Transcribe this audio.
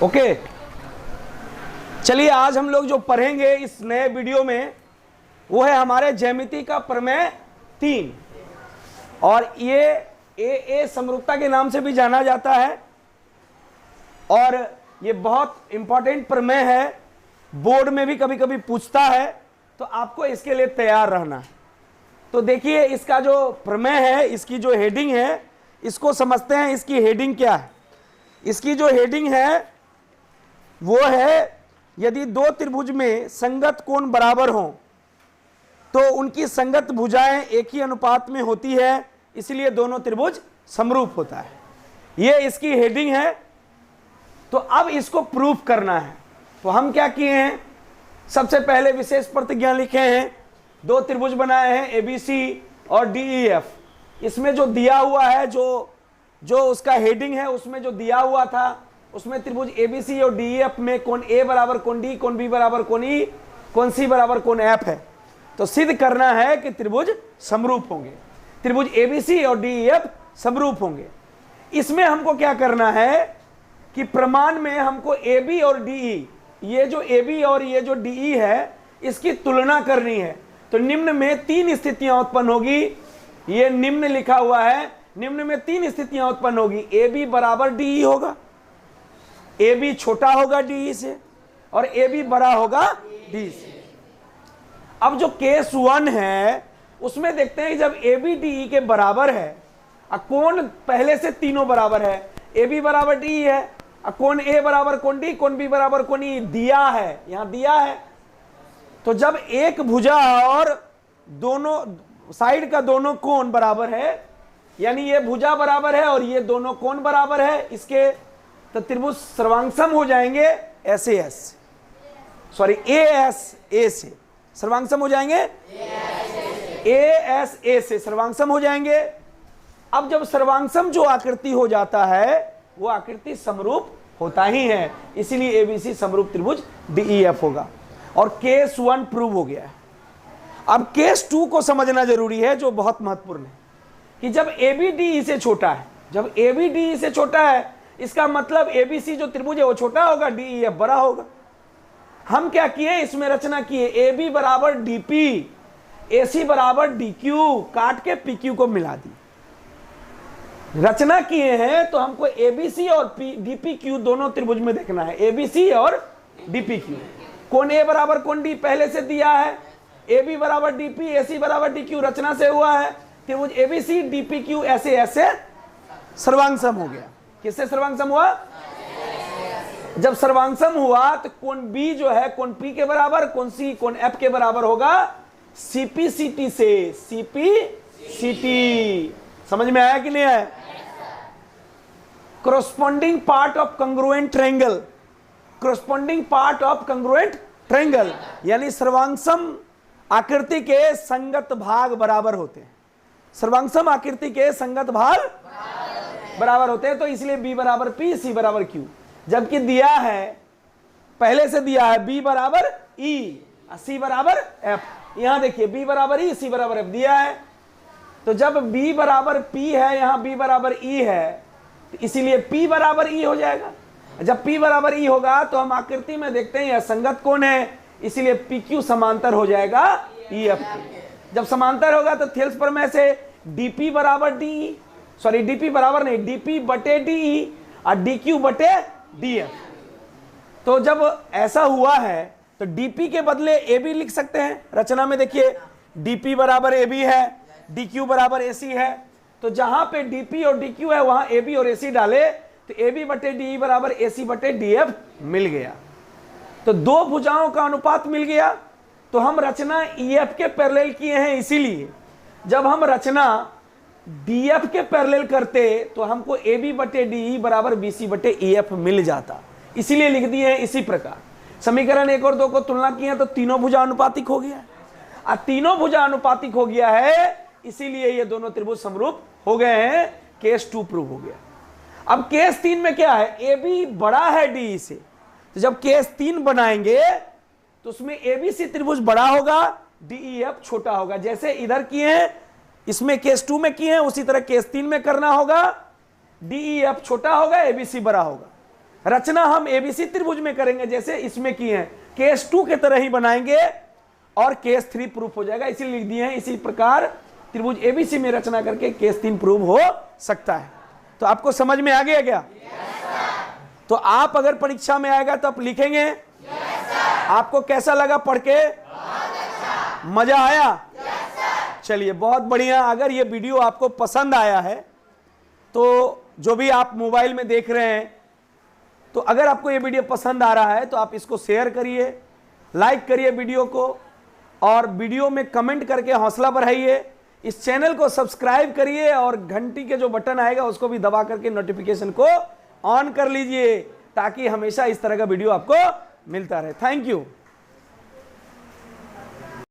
Okay, चलिए आज हम लोग जो पढ़ेंगे इस नए वीडियो में वो है हमारे ज्यामिति का प्रमेय 3, और ये ए समरूपता के नाम से भी जाना जाता है और ये बहुत इंपॉर्टेंट प्रमेय है, बोर्ड में भी कभी कभी पूछता है, तो आपको इसके लिए तैयार रहना है। तो देखिए इसका जो प्रमेय है, इसकी जो हेडिंग है, इसको समझते हैं। इसकी हेडिंग क्या है? इसकी जो हेडिंग है वो है, यदि दो त्रिभुज में संगत कोण बराबर हों तो उनकी संगत भुजाएं एक ही अनुपात में होती है, इसलिए दोनों त्रिभुज समरूप होता है। ये इसकी हेडिंग है। तो अब इसको प्रूफ करना है। तो हम क्या किए हैं, सबसे पहले विशेष प्रतिज्ञा लिखे हैं, दो त्रिभुज बनाए हैं ABC और DEF। इसमें जो दिया हुआ है, जो उसका हेडिंग है, उसमें जो दिया हुआ था, उसमें त्रिभुज ABC और DEF में कोण A बराबर कोण D, कोण B बराबर कोण E, कोण C बराबर कोण F है। तो सिद्ध करना है कि त्रिभुज समरूप होंगे, त्रिभुज ABC और DEF समरूप होंगे। इसमें हमको क्या करना है कि प्रमाण में हमको AB और DE, ये जो AB और ये जो DE है, इसकी तुलना करनी है। तो निम्न में 3 स्थितियां उत्पन्न होगी। ये निम्न लिखा हुआ है, निम्न में 3 स्थितियां उत्पन्न होगी। AB बराबर DE होगा, AB छोटा होगा DE से, और AB बड़ा होगा DE से। अब जो केस 1 है उसमें देखते हैं कि जब AB DE के बराबर है, कोण पहले से तीनों बराबर है, AB बराबर DE है, कोण A बराबर कोण D, कोण B बराबर कोण E दिया है, यहां दिया है। तो जब एक भुजा और दोनों साइड का दोनों कोण बराबर है, यानी ये भुजा बराबर है और ये दोनों कोण बराबर है इसके, तो त्रिभुज सर्वांगसम हो जाएंगे AS A से सर्वांगसम हो जाएंगे, AS A से सर्वांगसम हो जाएंगे। अब जब सर्वांगसम जो आकृति हो जाता है वो आकृति समरूप होता ही है, इसीलिए ABC समरूप त्रिभुज DEF होगा। और केस 1 प्रूव हो गया है। अब केस 2 को समझना जरूरी है, जो बहुत महत्वपूर्ण है, कि जब AB DE से छोटा है, जब AB DE से छोटा है, इसका मतलब ABC जो त्रिभुज है वो छोटा होगा, DEF बड़ा होगा। हम क्या किए, इसमें रचना किए, AB बराबर DP, AC बराबर DQ, काट के PQ को मिला दी, रचना किए हैं। तो हमको ABC और DPQ दोनों त्रिभुज में देखना है, ABC और DPQ। कोण A बराबर कोण D पहले से दिया है, AB बराबर DP, AC बराबर DQ रचना से हुआ है। त्रिभुज ABC DPQ ऐसे सर्वांगसम हो गया। किससे सर्वांगसम हुआ? जब सर्वांगसम हुआ तो कोण B जो है कोण P के बराबर, कोण C कोण F के बराबर होगा CPCT से, CPCT। समझ में आया कि नहीं आया? corresponding part of congruent triangle, corresponding part of congruent triangle, यानी सर्वांगसम आकृति के संगत भाग बराबर होते हैं। सर्वांगसम आकृति के संगत भाग बराबर होते हैं। तो इसलिए B बराबर P, C बराबर Q। जबकि दिया है, पहले से दिया है B बराबर E, C बराबर F। यहां देखिए B बराबर E, C बराबर F दिया है। तो जब B बराबर P है, यहां B बराबर E है, तो इसीलिए P बराबर E हो जाएगा। जब P बराबर E होगा तो हम आकृति में देखते हैं यह संगत कोण है, इसीलिए PQ समांतर हो जाएगा EF। जब समांतर होगा तो थेल्स प्रमेय से DP बराबर DE, सॉरी DP बराबर नहीं, DP बटे DE और DQ बटे DF। तो जब ऐसा हुआ है तो DP के बदले AB लिख सकते हैं। रचना में देखिए DP बराबर AB है, DQ बराबर AC है। तो जहां पे DP और DQ है वहां AB और AC डाले तो AB बटे DE बराबर AC बटे DF मिल गया। तो दो भुजाओं का अनुपात मिल गया। तो हम रचना EF के पैरेलल किए हैं, इसीलिए जब हम रचना DF के पैरेलल करते तो हमको AB बटे DE बराबर BC बटे EF मिल जाता, इसीलिए लिख दिए हैं इसी प्रकार। समीकरण 1 और 2 को तुलना किया तो तीनों भुजा अनुपातिक हो गया। और तीनों भुजा अनुपातिक हो गया है, इसीलिए ये दोनों त्रिभुज समरूप हो गए हैं। केस 2 प्रूव हो गया। अब केस 3 में क्या है, AB बड़ा है DE से। तो जब केस 3 बनाएंगे तो उसमें ABC त्रिभुज बड़ा होगा, DEF छोटा होगा। जैसे इधर किए हैं, इसमें केस 2 में किए हैं, उसी तरह केस 3 में करना होगा। DEF छोटा होगा, ABC बड़ा होगा। रचना हम एबीसी त्रिभुज में करेंगे जैसे इसमें किए हैं, केस 2 के तरह ही बनाएंगे और केस 3 प्रूफ हो जाएगा, इसीलिए लिख दिए हैं। इसी प्रकार त्रिभुज एबीसी में रचना करके केस 3 प्रूफ हो सकता है। तो आपको समझ में आ गया क्या? तो आप अगर परीक्षा में आएगा तो आप लिखेंगे। आपको कैसा लगा पढ़ के? मजा आया? चलिए बहुत बढ़िया। अगर ये वीडियो आपको पसंद आया है तो जो भी आप मोबाइल में देख रहे हैं, तो अगर आपको ये वीडियो पसंद आ रहा है तो आप इसको शेयर करिए, लाइक करिए वीडियो को, और वीडियो में कमेंट करके हौसला बढ़ाइए। इस चैनल को सब्सक्राइब करिए और घंटी के जो बटन आएगा उसको भी दबा करके नोटिफिकेशन को ऑन कर लीजिए, ताकि हमेशा इस तरह का वीडियो आपको मिलता रहे। Thank you.